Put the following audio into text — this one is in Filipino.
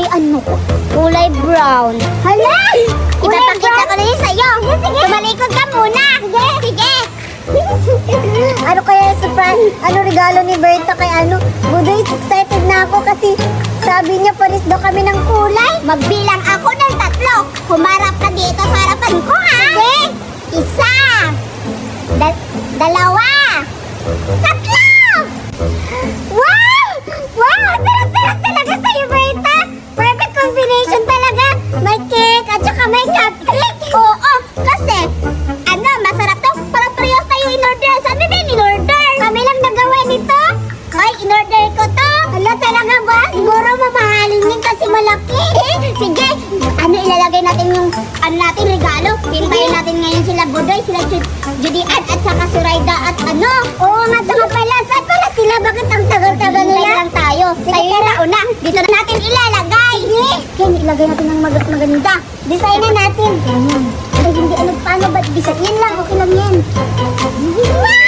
ano ko? Kulay brown. Hala! Ipapakita ko na yun sa'yo. Tumalikod ka muna. Sige. Ano kaya surprise? Ano regalo ni Berta kay ano? Budoy, excited na ako kasi sabi niya panis daw kami ng kulay. Magbilang ako ng 3. Humarap ka dito sa harapan ko, ha? Sige. 1, 2, 3. Wow! Wow! Sarap-sarap talaga sa'yo, Berta! Perfect combination talaga! May cake at saka may cupcake! Oo! Kasi, masarap to! Parang parehas tayo in-order! Saan ba in-order? Kami lang nagawa nito! Ay, in-order ko to! Hala, talaga ba? Siguro mamahalin din kasi malaki! Sige! Ilalagay natin yung regalo? Hintayin natin ngayon sila Budoy, sila Judian at saka Surayda at ano? Oo nga, saka pala. Saan pala sila? Bakit ang tagal-tagal nila? Hintayin lang tayo. Tayo na una. Dito na natin ilalagay. Sige, ilagay natin ng maganda. Designan natin. Ay, hindi ano paano ba design? Yan lang, okay lang yan. Wow!